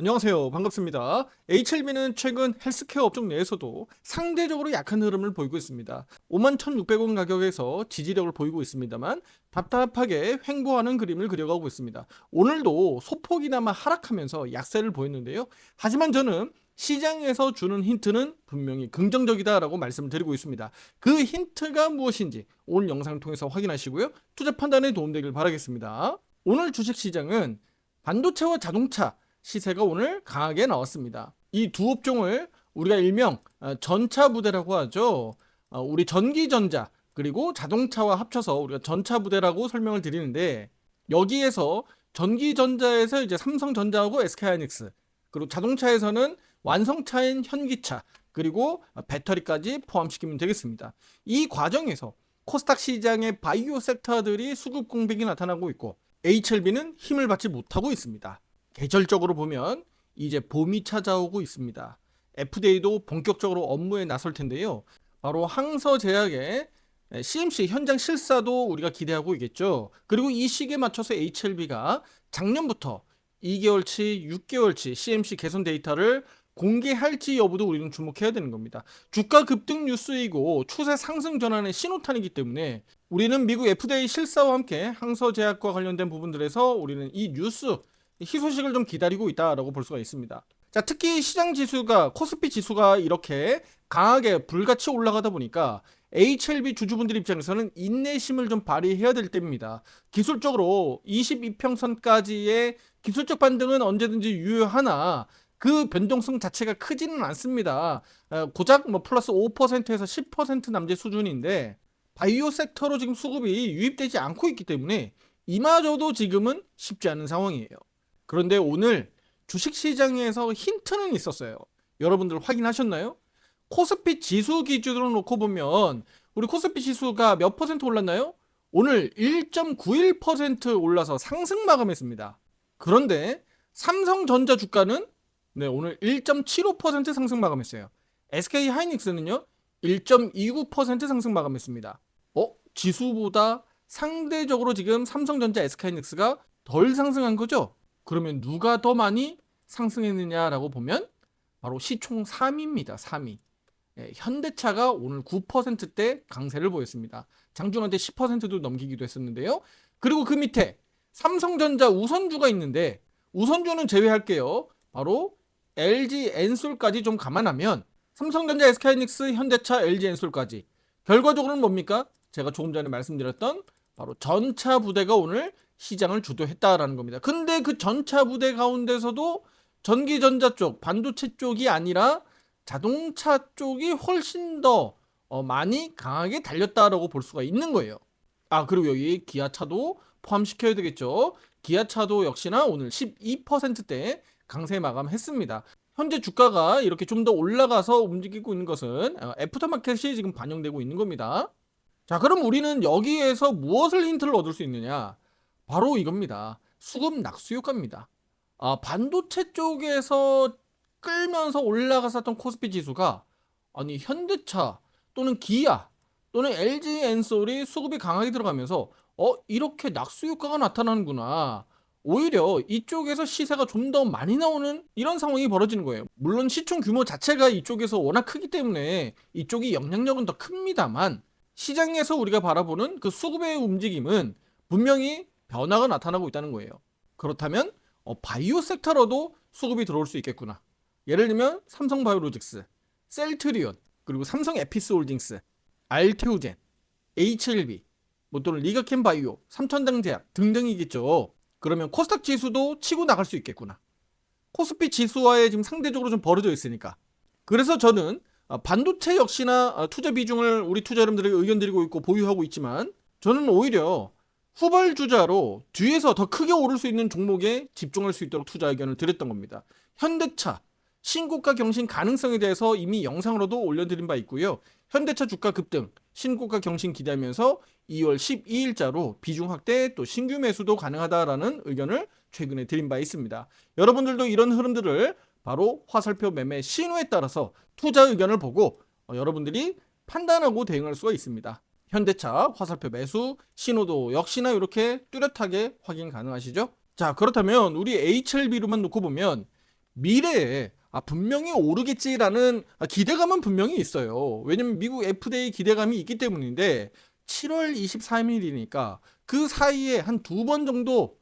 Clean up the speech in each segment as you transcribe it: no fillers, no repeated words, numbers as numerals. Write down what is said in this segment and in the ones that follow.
안녕하세요. 반갑습니다. HLB는 최근 헬스케어 업종 내에서도 상대적으로 약한 흐름을 보이고 있습니다. 51,600원 가격에서 지지력을 보이고 있습니다만 답답하게 횡보하는 그림을 그려가고 있습니다. 오늘도 소폭이나마 하락하면서 약세를 보였는데요. 하지만 저는 시장에서 주는 힌트는 분명히 긍정적이다라고 말씀을 드리고 있습니다. 그 힌트가 무엇인지 오늘 영상을 통해서 확인하시고요. 투자 판단에 도움되길 바라겠습니다. 오늘 주식시장은 반도체와 자동차 시세가 오늘 강하게 나왔습니다. 이 두 업종을 우리가 일명 전차 부대라고 하죠. 우리 전기전자 그리고 자동차와 합쳐서 우리가 전차 부대라고 설명을 드리는데, 여기에서 전기전자에서 이제 삼성전자하고 SK하이닉스, 그리고 자동차에서는 완성차인 현기차, 그리고 배터리까지 포함시키면 되겠습니다. 이 과정에서 코스닥 시장의 바이오 섹터들이 수급 공백이 나타나고 있고 HLB는 힘을 받지 못하고 있습니다. 계절적으로 보면 이제 봄이 찾아오고 있습니다. FDA도 본격적으로 업무에 나설 텐데요. 바로 항서제약의 CMC 현장 실사도 우리가 기대하고 있겠죠. 그리고 이 시기에 맞춰서 HLB가 작년부터 2개월치, 6개월치 CMC 개선 데이터를 공개할지 여부도 우리는 주목해야 되는 겁니다. 주가 급등 뉴스이고 추세 상승 전환의 신호탄이기 때문에 우리는 미국 FDA 실사와 함께 항서제약과 관련된 부분들에서 우리는 이 뉴스 희소식을 좀 기다리고 있다라고 볼 수가 있습니다. 자, 특히 시장 지수가, 코스피 지수가 이렇게 강하게 불같이 올라가다 보니까 HLB 주주분들 입장에서는 인내심을 좀 발휘해야 될 때입니다. 기술적으로 22평선까지의 기술적 반등은 언제든지 유효하나 그 변동성 자체가 크지는 않습니다. 고작 뭐 플러스 5%에서 10% 남짓 수준인데 바이오 섹터로 지금 수급이 유입되지 않고 있기 때문에 이마저도 지금은 쉽지 않은 상황이에요. 그런데 오늘 주식시장에서 힌트는 있었어요. 여러분들 확인하셨나요? 코스피 지수 기준으로 놓고 보면 우리 코스피 지수가 몇 퍼센트 올랐나요? 오늘 1.91% 올라서 상승 마감했습니다. 그런데 삼성전자 주가는 오늘 1.75% 상승 마감했어요. SK하이닉스는요 1.29% 상승 마감했습니다. 지수보다 상대적으로 지금 삼성전자, SK하이닉스가 덜 상승한 거죠? 그러면 누가 더 많이 상승했느냐라고 보면 바로 시총 3위입니다. 3위. 현대차가 오늘 9%대 강세를 보였습니다. 장중한테 10%도 넘기기도 했었는데요. 그리고 그 밑에 삼성전자 우선주가 있는데 우선주는 제외할게요. 바로 LG 엔솔까지 좀 감안하면 삼성전자, SK하이닉스, 현대차, LG 엔솔까지 결과적으로는 뭡니까? 제가 조금 전에 말씀드렸던 바로 전차 부대가 오늘 시장을 주도했다라는 겁니다. 근데 그 전차 부대 가운데서도 전기전자 쪽, 반도체 쪽이 아니라 자동차 쪽이 훨씬 더 많이 강하게 달렸다라고 볼 수가 있는 거예요. 그리고 여기 기아차도 포함시켜야 되겠죠. 기아차도 역시나 오늘 12%대 강세 마감했습니다. 현재 주가가 이렇게 좀 더 올라가서 움직이고 있는 것은 애프터마켓이 지금 반영되고 있는 겁니다. 자, 그럼 우리는 여기에서 무엇을 힌트를 얻을 수 있느냐? 바로 이겁니다. 수급 낙수 효과입니다. 반도체 쪽에서 끌면서 올라갔었던 코스피 지수가 현대차 또는 기아 또는 LG 엔솔이 수급이 강하게 들어가면서 이렇게 낙수 효과가 나타나는구나. 오히려 이쪽에서 시세가 좀 더 많이 나오는 이런 상황이 벌어지는 거예요. 물론 시총 규모 자체가 이쪽에서 워낙 크기 때문에 이쪽이 영향력은 더 큽니다만 시장에서 우리가 바라보는 그 수급의 움직임은 분명히 변화가 나타나고 있다는 거예요. 그렇다면 바이오 섹터로도 수급이 들어올 수 있겠구나. 예를 들면 삼성바이오로직스, 셀트리온, 그리고 삼성 에피스홀딩스, 알테오젠, HLB, 또는 리가캠바이오, 삼천당제약 등등이겠죠. 그러면 코스닥 지수도 치고 나갈 수 있겠구나. 코스피 지수와의 지금 상대적으로 좀 벌어져 있으니까. 그래서 저는 반도체 역시나 투자 비중을 우리 투자 여러분들에게 의견 드리고 있고 보유하고 있지만 저는 오히려 후발주자로 뒤에서 더 크게 오를 수 있는 종목에 집중할 수 있도록 투자 의견을 드렸던 겁니다. 현대차 신고가 경신 가능성에 대해서 이미 영상으로도 올려드린 바 있고요. 현대차 주가 급등, 신고가 경신 기대하면서 2월 12일자로 비중 확대 또 신규 매수도 가능하다라는 의견을 최근에 드린 바 있습니다. 여러분들도 이런 흐름들을 바로 화살표 매매 신호에 따라서 투자 의견을 보고 여러분들이 판단하고 대응할 수가 있습니다. 현대차 화살표 매수 신호도 역시나 이렇게 뚜렷하게 확인 가능하시죠? 자, 그렇다면 우리 HLB로만 놓고 보면 미래에 분명히 오르겠지라는 기대감은 분명히 있어요. 왜냐면 미국 FDA 기대감이 있기 때문인데 7월 23일이니까 그 사이에 한 두 번 정도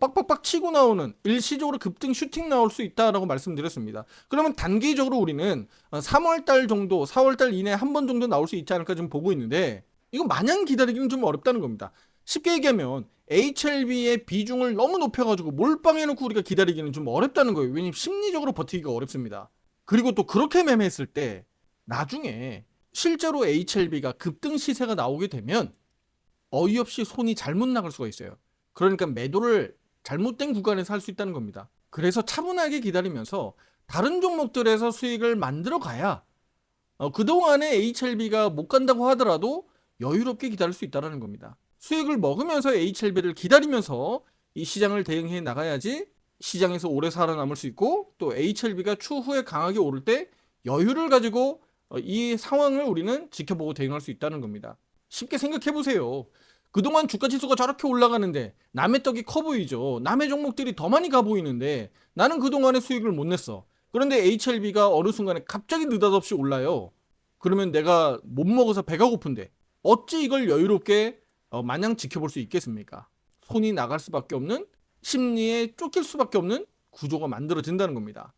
빡빡빡 치고 나오는 일시적으로 급등 슈팅 나올 수 있다라고 말씀드렸습니다. 그러면 단기적으로 우리는 3월달 정도, 4월달 이내에 한 번 정도 나올 수 있지 않을까 좀 보고 있는데 이거 마냥 기다리기는 좀 어렵다는 겁니다. 쉽게 얘기하면 HLB의 비중을 너무 높여가지고 몰빵해놓고 우리가 기다리기는 좀 어렵다는 거예요. 왜냐면 심리적으로 버티기가 어렵습니다. 그리고 또 그렇게 매매했을 때 나중에 실제로 HLB가 급등 시세가 나오게 되면 어이없이 손이 잘못 나갈 수가 있어요. 그러니까 매도를 잘못된 구간에서 할 수 있다는 겁니다. 그래서 차분하게 기다리면서 다른 종목들에서 수익을 만들어 가야 그동안에 HLB가 못 간다고 하더라도 여유롭게 기다릴 수 있다는 겁니다. 수익을 먹으면서 HLB를 기다리면서 이 시장을 대응해 나가야지 시장에서 오래 살아남을 수 있고 또 HLB가 추후에 강하게 오를 때 여유를 가지고 이 상황을 우리는 지켜보고 대응할 수 있다는 겁니다. 쉽게 생각해 보세요. 그동안 주가 지수가 저렇게 올라가는데 남의 떡이 커 보이죠. 남의 종목들이 더 많이 가 보이는데 나는 그동안에 수익을 못 냈어. 그런데 HLB가 어느 순간에 갑자기 느닷없이 올라요. 그러면 내가 못 먹어서 배가 고픈데 어찌 이걸 여유롭게 마냥 지켜볼 수 있겠습니까? 손이 나갈 수밖에 없는 심리에 쫓길 수밖에 없는 구조가 만들어진다는 겁니다.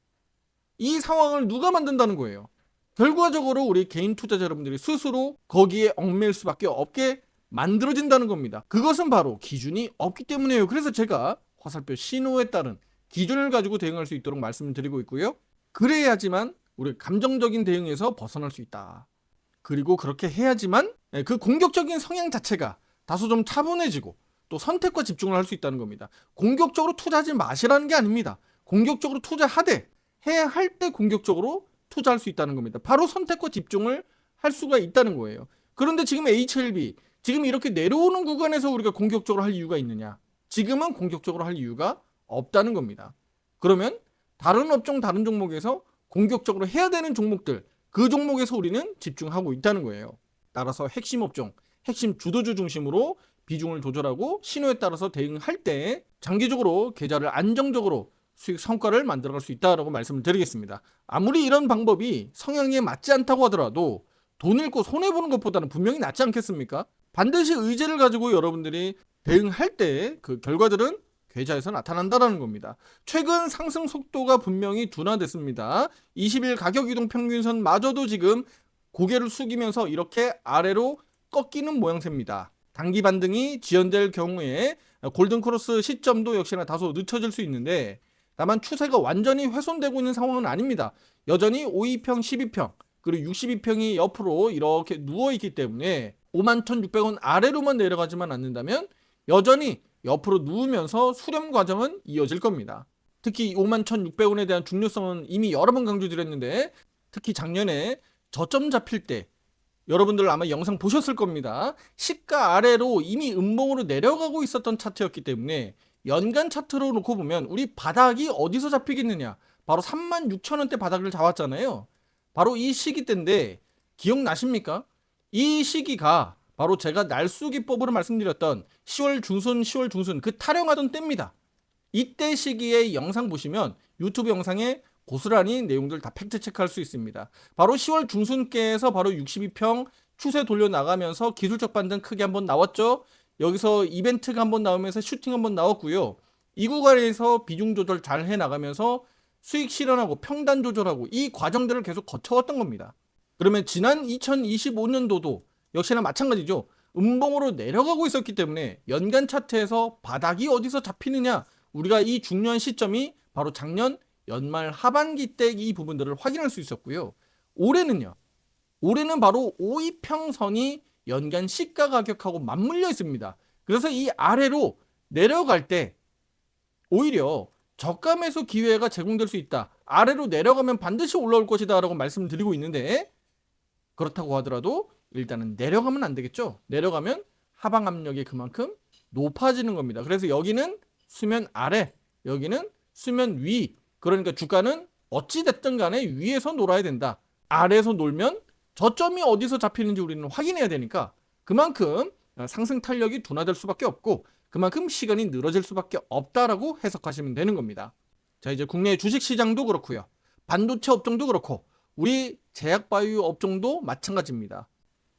이 상황을 누가 만든다는 거예요? 결과적으로 우리 개인 투자자 여러분들이 스스로 거기에 얽매일 수밖에 없게 만들어진다는 겁니다. 그것은 바로 기준이 없기 때문이에요. 그래서 제가 화살표 신호에 따른 기준을 가지고 대응할 수 있도록 말씀을 드리고 있고요. 그래야지만 우리 감정적인 대응에서 벗어날 수 있다. 그리고 그렇게 해야지만 그 공격적인 성향 자체가 다소 좀 차분해지고 또 선택과 집중을 할 수 있다는 겁니다. 공격적으로 투자하지 마시라는 게 아닙니다. 공격적으로 투자하되 해야 할 때 공격적으로 투자할 수 있다는 겁니다. 바로 선택과 집중을 할 수가 있다는 거예요. 그런데 지금 HLB 지금 이렇게 내려오는 구간에서 우리가 공격적으로 할 이유가 있느냐? 지금은 공격적으로 할 이유가 없다는 겁니다. 그러면 다른 업종 다른 종목에서 공격적으로 해야 되는 종목들 그 종목에서 우리는 집중하고 있다는 거예요. 따라서 핵심 업종 핵심 주도주 중심으로 비중을 조절하고 신호에 따라서 대응할 때 장기적으로 계좌를 안정적으로 수익 성과를 만들어갈 수 있다고 말씀을 드리겠습니다. 아무리 이런 방법이 성향에 맞지 않다고 하더라도 돈 잃고 손해보는 것보다는 분명히 낫지 않겠습니까? 반드시 의지를 가지고 여러분들이 대응할 때 그 결과들은 계좌에서 나타난다는 겁니다. 최근 상승 속도가 분명히 둔화됐습니다. 20일 가격 이동 평균선 마저도 지금 고개를 숙이면서 이렇게 아래로 꺾이는 모양새입니다. 단기 반등이 지연될 경우에 골든크로스 시점도 역시나 다소 늦춰질 수 있는데 다만 추세가 완전히 훼손되고 있는 상황은 아닙니다. 여전히 52평, 12평 그리고 62평이 옆으로 이렇게 누워있기 때문에 51,600원 아래로만 내려가지만 않는다면 여전히 옆으로 누우면서 수렴 과정은 이어질 겁니다. 특히 51,600원에 대한 중요성은 이미 여러 번 강조드렸는데 특히 작년에 저점 잡힐 때 여러분들 아마 영상 보셨을 겁니다. 시가 아래로 이미 음봉으로 내려가고 있었던 차트였기 때문에 연간 차트로 놓고 보면 우리 바닥이 어디서 잡히겠느냐? 바로 36,000원대 바닥을 잡았잖아요. 바로 이 시기 때인데 기억나십니까? 이 시기가 바로 제가 날수기법으로 말씀드렸던 10월 중순 그 타령하던 때입니다. 이때 시기에 영상 보시면 유튜브 영상에 고스란히 내용들 다 팩트 체크할 수 있습니다. 바로 10월 중순께에서 바로 62평 추세 돌려 나가면서 기술적 반등 크게 한번 나왔죠. 여기서 이벤트가 한번 나오면서 슈팅 한번 나왔고요. 이 구간에서 비중 조절 잘 해 나가면서 수익 실현하고 평단 조절하고 이 과정들을 계속 거쳐왔던 겁니다. 그러면 지난 2025년도도 역시나 마찬가지죠. 음봉으로 내려가고 있었기 때문에 연간 차트에서 바닥이 어디서 잡히느냐 우리가 이 중요한 시점이 바로 작년 연말 하반기 때 이 부분들을 확인할 수 있었고요. 올해는요. 올해는 바로 52평선이 연간 시가 가격하고 맞물려 있습니다. 그래서 이 아래로 내려갈 때 오히려 저가 매수 기회가 제공될 수 있다. 아래로 내려가면 반드시 올라올 것이다 라고 말씀드리고 있는데 그렇다고 하더라도 일단은 내려가면 안 되겠죠. 내려가면 하방 압력이 그만큼 높아지는 겁니다. 그래서 여기는 수면 아래, 여기는 수면 위. 그러니까 주가는 어찌됐든 간에 위에서 놀아야 된다. 아래에서 놀면 저점이 어디서 잡히는지 우리는 확인해야 되니까 그만큼 상승 탄력이 둔화될 수밖에 없고 그만큼 시간이 늘어질 수밖에 없다라고 해석하시면 되는 겁니다. 자, 이제 국내 주식 시장도 그렇고요. 반도체 업종도 그렇고 우리 제약바이오 업종도 마찬가지입니다.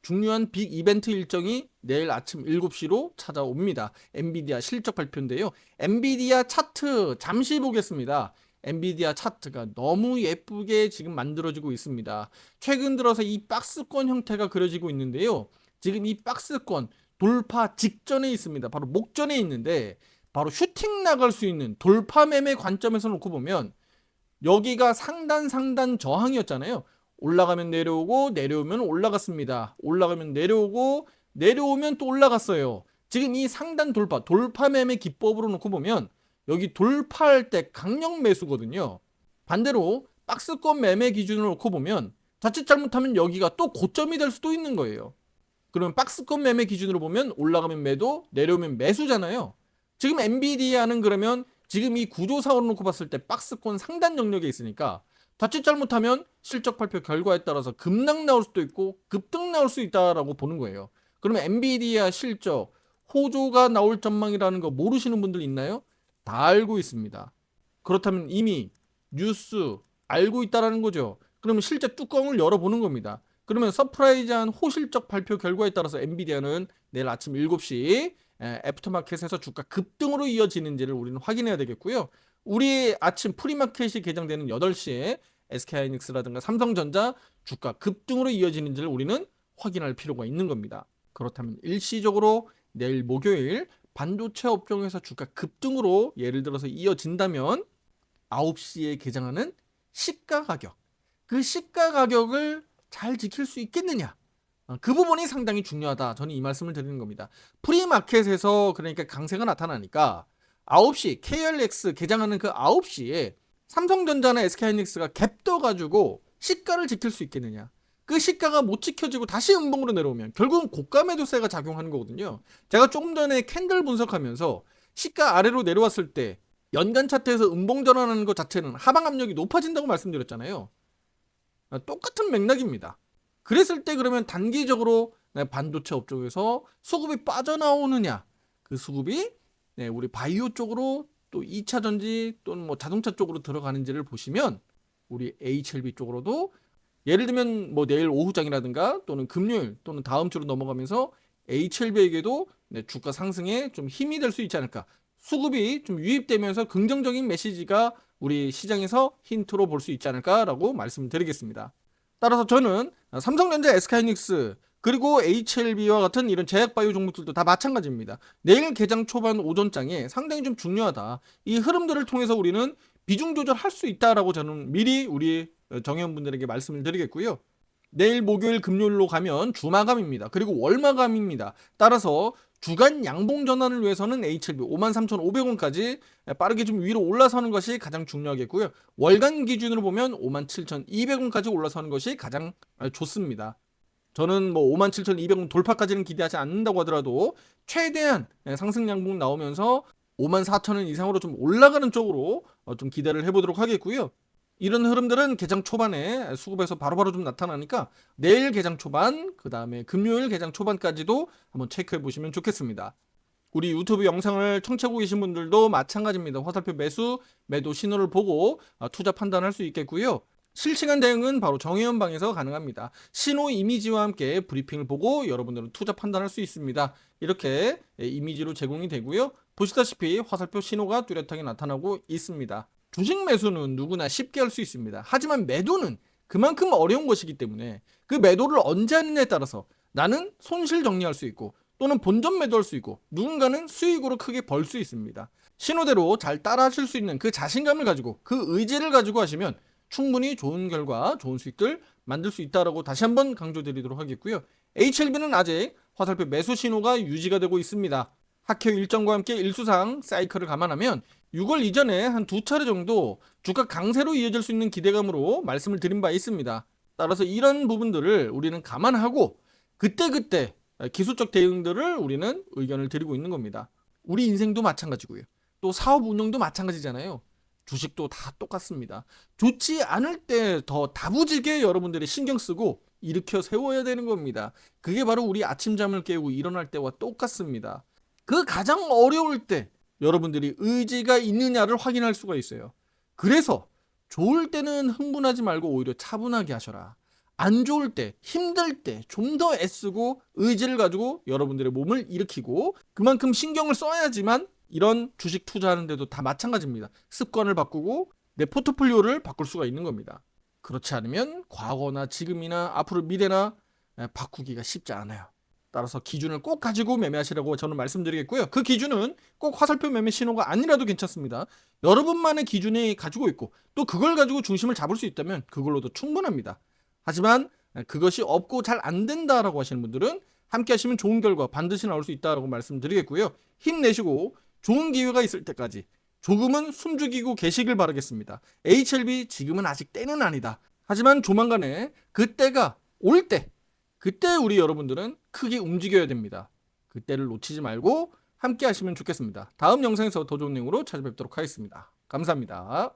중요한 빅 이벤트 일정이 내일 아침 7시로 찾아옵니다. 엔비디아 실적 발표인데요. 엔비디아 차트 잠시 보겠습니다. 엔비디아 차트가 너무 예쁘게 지금 만들어지고 있습니다. 최근 들어서 이 박스권 형태가 그려지고 있는데요. 지금 이 박스권 돌파 직전에 있습니다. 바로 목전에 있는데 바로 슈팅 나갈 수 있는 돌파 매매 관점에서 놓고 보면 여기가 상단 저항이었잖아요. 올라가면 내려오고 내려오면 올라갔습니다. 올라가면 내려오고 내려오면 또 올라갔어요. 지금 이 상단 돌파 매매 기법으로 놓고 보면 여기 돌파할 때 강력 매수거든요. 반대로 박스권 매매 기준으로 놓고 보면 자칫 잘못하면 여기가 또 고점이 될 수도 있는 거예요. 그러면 박스권 매매 기준으로 보면 올라가면 매도, 내려오면 매수잖아요. 지금 엔비디아는 그러면 지금 이 구조상으로 놓고 봤을 때 박스권 상단 영역에 있으니까 자칫 잘못하면 실적 발표 결과에 따라서 급락 나올 수도 있고 급등 나올 수 있다라고 보는 거예요. 그러면 엔비디아 실적 호조가 나올 전망이라는 거 모르시는 분들 있나요? 다 알고 있습니다. 그렇다면 이미 뉴스 알고 있다라는 거죠. 그러면 실제 뚜껑을 열어보는 겁니다. 그러면 서프라이즈한 호실적 발표 결과에 따라서 엔비디아는 내일 아침 7시 애프터마켓에서 주가 급등으로 이어지는지를 우리는 확인해야 되겠고요. 우리 아침 프리마켓이 개장되는 8시에 SK하이닉스라든가 삼성전자 주가 급등으로 이어지는지를 우리는 확인할 필요가 있는 겁니다. 그렇다면 일시적으로 내일 목요일 반도체 업종에서 주가 급등으로 예를 들어서 이어진다면 9시에 개장하는 시가 가격, 그 시가 가격을 잘 지킬 수 있겠느냐, 그 부분이 상당히 중요하다. 저는 이 말씀을 드리는 겁니다. 프리마켓에서 그러니까 강세가 나타나니까 9시 KLX 개장하는 그 9시에 삼성전자나 SK하이닉스가 갭 떠가지고 시가를 지킬 수 있겠느냐. 그 시가가 못 지켜지고 다시 음봉으로 내려오면 결국은 고가 매도세가 작용하는 거거든요. 제가 조금 전에 캔들 분석하면서 시가 아래로 내려왔을 때 연간 차트에서 음봉 전환하는 것 자체는 하방 압력이 높아진다고 말씀드렸잖아요. 똑같은 맥락입니다. 그랬을 때 그러면 단기적으로 반도체 업종에서 수급이 빠져나오느냐, 그 수급이 우리 바이오 쪽으로 또 2차 전지 또는 뭐 자동차 쪽으로 들어가는지를 보시면 우리 HLB 쪽으로도 예를 들면 뭐 내일 오후장이라든가 또는 금요일 또는 다음 주로 넘어가면서 HLB에게도 주가 상승에 좀 힘이 될 수 있지 않을까. 수급이 좀 유입되면서 긍정적인 메시지가 우리 시장에서 힌트로 볼 수 있지 않을까라고 말씀드리겠습니다. 따라서 저는 삼성전자, SK하이닉스 그리고 HLB와 같은 이런 제약바이오 종목들도 다 마찬가지입니다. 내일 개장 초반 오전장에 상당히 좀 중요하다. 이 흐름들을 통해서 우리는 비중 조절할 수 있다라고 저는 미리 우리 정회원분들에게 말씀을 드리겠고요. 내일 목요일 금요일로 가면 주마감입니다. 그리고 월마감입니다. 따라서 주간 양봉 전환을 위해서는 HLB 53,500원까지 빠르게 좀 위로 올라서는 것이 가장 중요하겠고요. 월간 기준으로 보면 57,200원까지 올라서는 것이 가장 좋습니다. 저는 뭐 57,200원 돌파까지는 기대하지 않는다고 하더라도 최대한 상승 양봉 나오면서 54,000원 이상으로 좀 올라가는 쪽으로 좀 기대를 해보도록 하겠고요. 이런 흐름들은 개장 초반에 수급에서 바로바로 좀 나타나니까 내일 개장 초반, 그 다음에 금요일 개장 초반까지도 한번 체크해 보시면 좋겠습니다. 우리 유튜브 영상을 청취하고 계신 분들도 마찬가지입니다. 화살표 매수, 매도 신호를 보고 투자 판단할 수 있겠고요. 실시간 대응은 바로 정혜원 방에서 가능합니다. 신호 이미지와 함께 브리핑을 보고 여러분들은 투자 판단할 수 있습니다. 이렇게 이미지로 제공이 되고요. 보시다시피 화살표 신호가 뚜렷하게 나타나고 있습니다. 주식 매수는 누구나 쉽게 할 수 있습니다. 하지만 매도는 그만큼 어려운 것이기 때문에 그 매도를 언제 하느냐에 따라서 나는 손실 정리할 수 있고 또는 본전 매도할 수 있고 누군가는 수익으로 크게 벌 수 있습니다. 신호대로 잘 따라 하실 수 있는 그 자신감을 가지고 그 의지를 가지고 하시면 충분히 좋은 결과, 좋은 수익들 만들 수 있다라고 다시 한번 강조드리도록 하겠고요. HLB는 아직 화살표 매수 신호가 유지가 되고 있습니다. 학회 일정과 함께 일수상 사이클을 감안하면 6월 이전에 한 2차례 정도 주가 강세로 이어질 수 있는 기대감으로 말씀을 드린 바 있습니다. 따라서 이런 부분들을 우리는 감안하고 그때그때 기술적 대응들을 우리는 의견을 드리고 있는 겁니다. 우리 인생도 마찬가지고요. 또 사업 운영도 마찬가지잖아요. 주식도 다 똑같습니다. 좋지 않을 때 더 다부지게 여러분들이 신경 쓰고 일으켜 세워야 되는 겁니다. 그게 바로 우리 아침잠을 깨우고 일어날 때와 똑같습니다. 그 가장 어려울 때 여러분들이 의지가 있느냐를 확인할 수가 있어요. 그래서 좋을 때는 흥분하지 말고 오히려 차분하게 하셔라. 안 좋을 때, 힘들 때 좀 더 애쓰고 의지를 가지고 여러분들의 몸을 일으키고 그만큼 신경을 써야지만 이런 주식 투자하는 데도 다 마찬가지입니다. 습관을 바꾸고 내 포트폴리오를 바꿀 수가 있는 겁니다. 그렇지 않으면 과거나 지금이나 앞으로 미래나 바꾸기가 쉽지 않아요. 따라서 기준을 꼭 가지고 매매하시라고 저는 말씀드리겠고요. 그 기준은 꼭 화살표 매매 신호가 아니라도 괜찮습니다. 여러분만의 기준이 가지고 있고 또 그걸 가지고 중심을 잡을 수 있다면 그걸로도 충분합니다. 하지만 그것이 없고 잘 안 된다라고 하시는 분들은 함께 하시면 좋은 결과 반드시 나올 수 있다라고 말씀드리겠고요. 힘내시고 좋은 기회가 있을 때까지 조금은 숨죽이고 계시길 바라겠습니다. HLB 지금은 아직 때는 아니다. 하지만 조만간에 그때가 올 때 그때 우리 여러분들은 크게 움직여야 됩니다. 그때를 놓치지 말고 함께 하시면 좋겠습니다. 다음 영상에서 더 좋은 내용으로 찾아뵙도록 하겠습니다. 감사합니다.